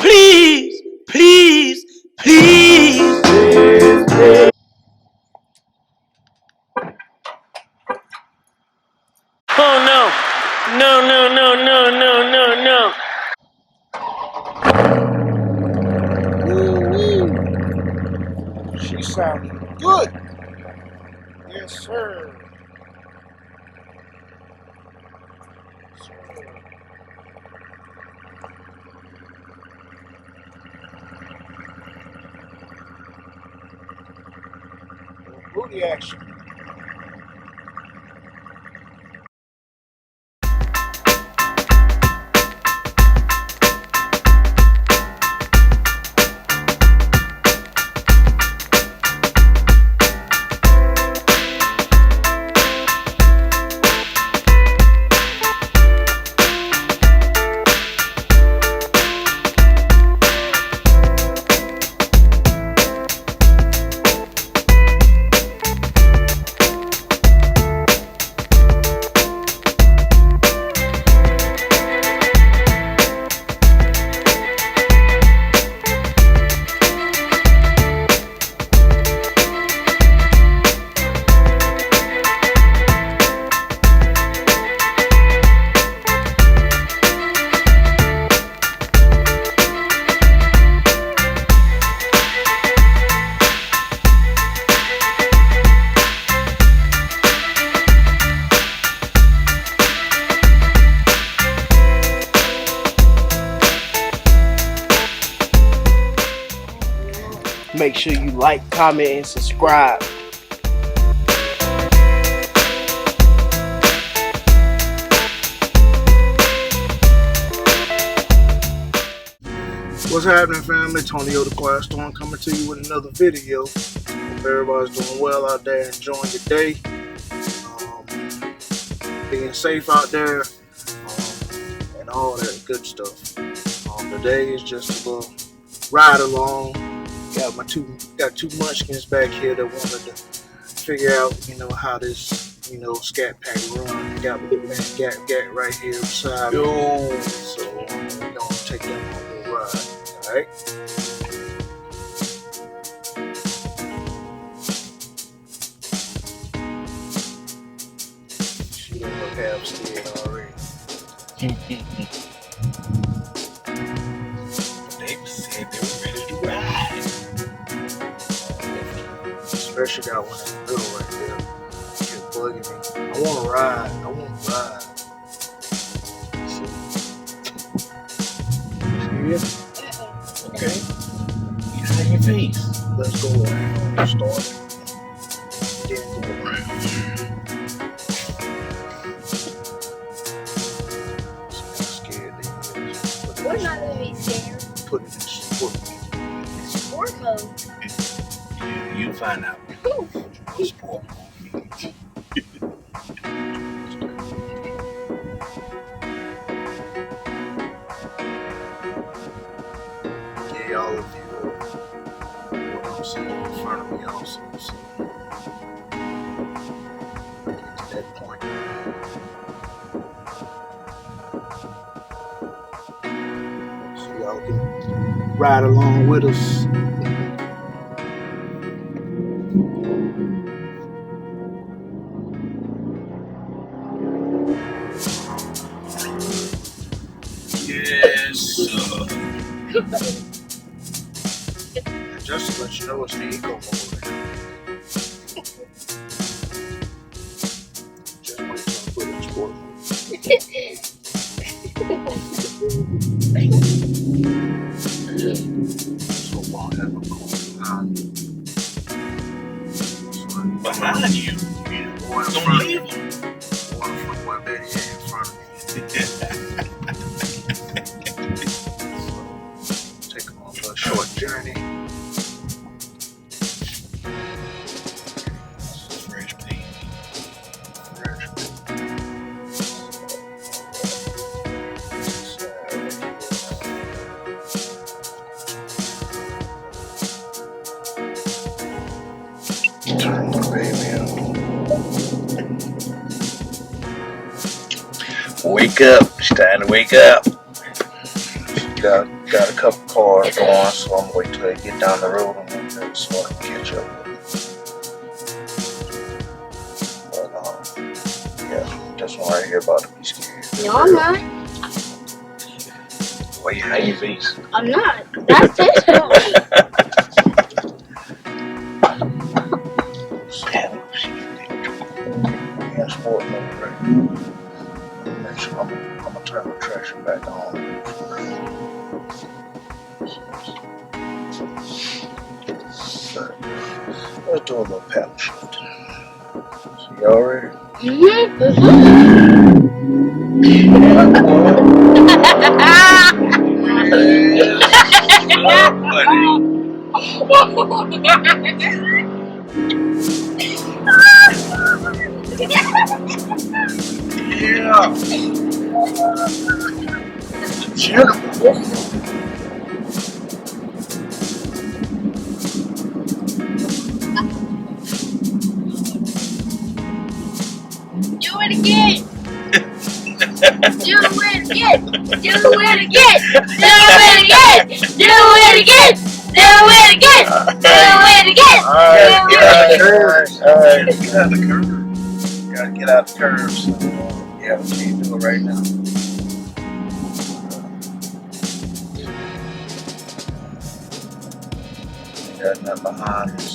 please, please, please. Oh no. No, no, no, no, no, no, Woo-wee. She sounded good. Yes, sir. Booty action. Make sure you like, comment, and subscribe. What's happening, family? Tony the Quiet Storm coming to you with another video. Hope everybody's doing well out there, enjoying your day, being safe out there, and all that good stuff. Today is just a little ride along. Got two munchkins back here that wanted to figure out, how this, scat pack run. Got my little man Gat right here beside me. So we're gonna take them on a little ride. Alright? She don't look half scared already. They said they were ready to ride. Especially got one in the middle right there. Just bugging me. I want to ride. See? Okay. Get out of your face. Let's go around and start. Then go around. See how scared they is. We're not going to be scared. Put it in sport mode. Sport mode. You find out what sport mode means. Yeah, all of you what I'm seeing in front of me also. So get to that point. So y'all can ride along with us. Yes, sir. Just to let you know, it's the eco mode. Just wait till I put it in sport mode. So long have a cool behind you. Behind you. Don't leave them. One from one better yet in front of me. So, take them on for a short journey. Fresh paint. Turn the baby Wake up. It's time to wake up. got a couple cars going, so I'm waiting till they get down the road a little bit so I can catch up with them. But yeah, this one right here about to be scary. No, I'm not. Why you hang your face? I'm not. That's his fault. Yeah, sport mode right. Make sure I'm gonna turn the traction back on. Let's do a little paddle shift. So y'all ready? Yeah. Do it again. Do it again. Do it again. Do it again. Do it again. Do it again. Do it again. Alright, get out the curves. Alright, get out the curve. Gotta get out the curves. Yeah, we can't do it right now. Got nothing behind us.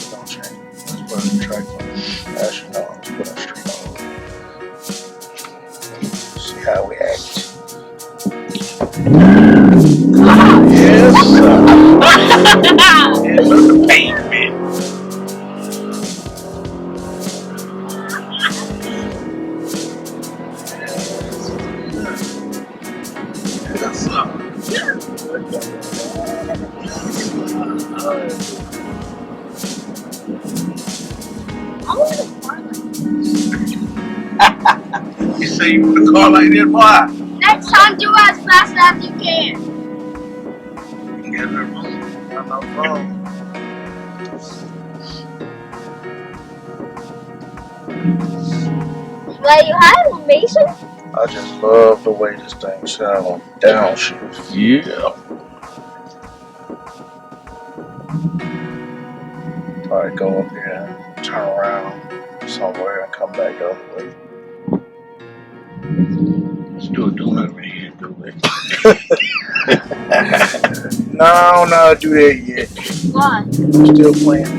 Don't change. Let's put a track on. Actually, no, let's put a street on. See how we act. Yes, sir. Yeah, look at the pavement. Yes, sir. You say you want a car like that, boy? Next time, do as fast as you can. You can get her phone. I'm not wrong. Well, you have Mason. I just love the way this thing sounds on downshift. Yeah. Probably go up here and turn around somewhere and come back the other way. Let's do a donut right here. Do it. No, not do that yet. Why? Still playing.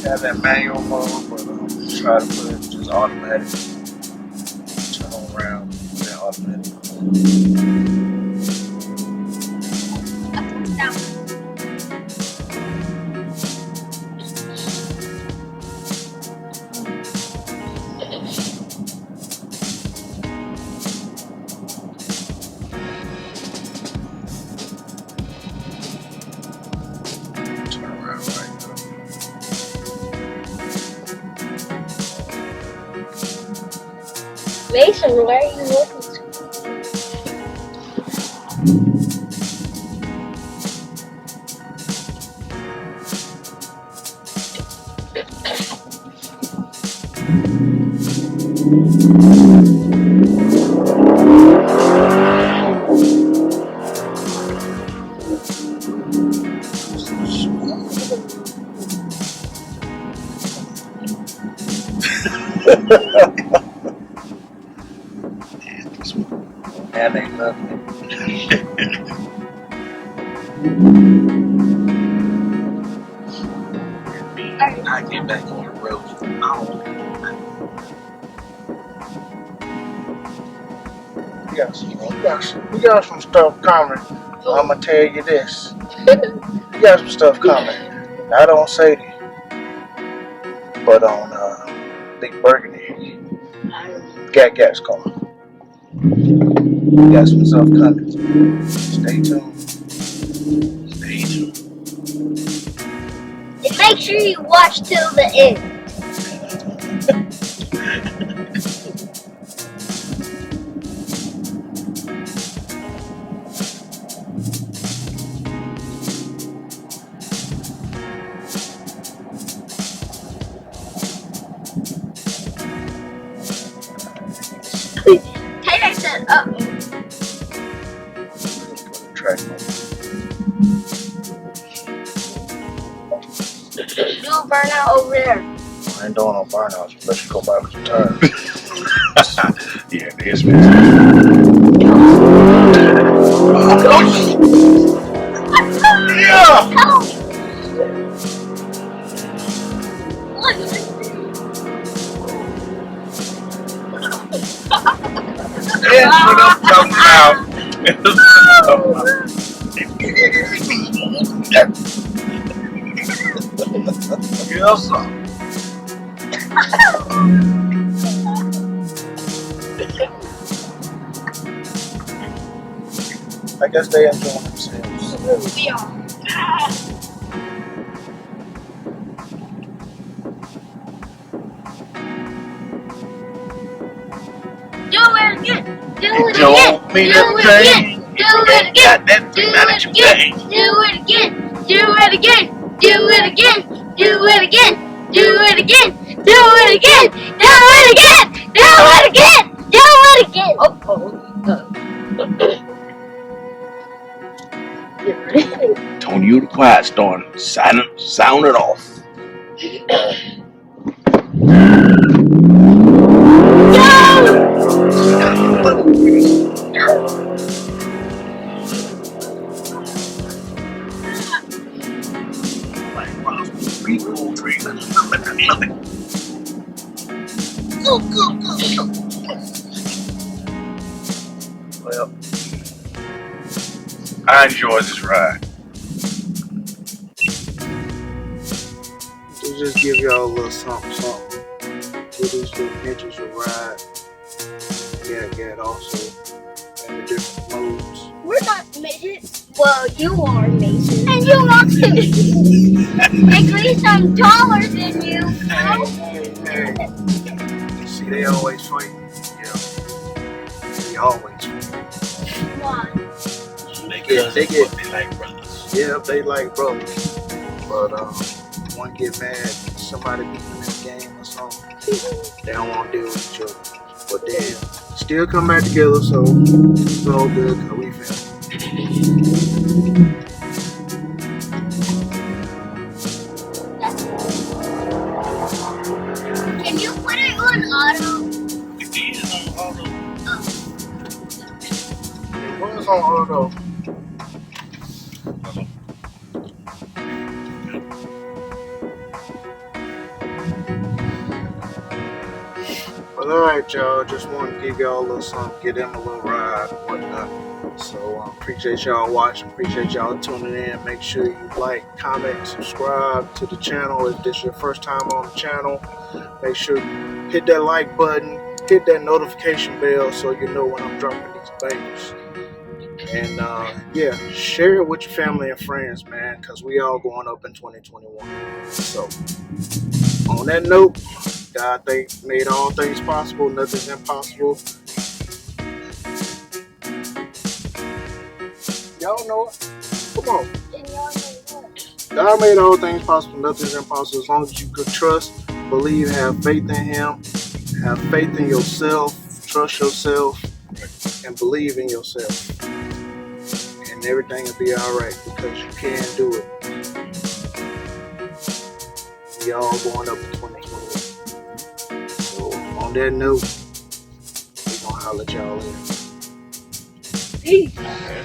Have that manual mode, but try to put it just automatic. Turn around, put it automatic. Turn around right now. Mason, where are you looking to? And they love me. I get back on the road. We got some stuff coming. I'ma tell you this. We got some stuff coming. Not on Sadie, but on Big Burgundy. Gat's car. We got some stuff coming. Stay tuned. Stay tuned. And make sure you watch till the end. do a burnout over there. I ain't doing no burnouts unless you go buy me some tires. Yeah, they're expensive. Yeah! That's what I'm talking about. That's what I'm talking about. Yes, sir. I guess they enjoy themselves. We are. Do it again. Do it Don't again. mean Do a it thing. again. Do it again. Got that Do thing out it that you again. think. Do it again. Do it again. Do it again. Do it again. Do it again. Do it again. Do it again. Do it again. Do it again. Oh. Tony, you the quiet storm. Sound it off. Well, I enjoy this ride. To just give y'all a little something. Give these little ninjas a ride. Get also in the different modes. We're not midgets. Well, you are, Mason. And you are too. At least I'm taller than you. Hey. See, they always fight. Yeah. They always fight. Why? They get- they like brothers. Yeah, they like brothers. But one get mad, somebody beat them in the game or something. They don't want to deal with each other. But then still come back together, so it's all good because we family. Can you put it on auto? It is on auto. What is on auto? Well, alright, y'all. Just wanted to give y'all a little something, give them a little ride and whatnot. So, appreciate y'all watching. Appreciate y'all tuning in. Make sure you like, comment, subscribe to the channel. If this is your first time on the channel, make sure you hit that like button, hit that notification bell so you know when I'm dropping these bangers. And, yeah, share it with your family and friends, man, because we all going up in 2021. So, on that note, God made all things possible. Nothing's impossible. Y'all know it. Come on. God made all things possible. Nothing's impossible. As long as you could trust, believe, have faith in Him, have faith in yourself, trust yourself, and believe in yourself. And everything will be all right because you can do it. We all going up in 2021. So on that note, we're gonna holler at y'all later. Peace. Okay.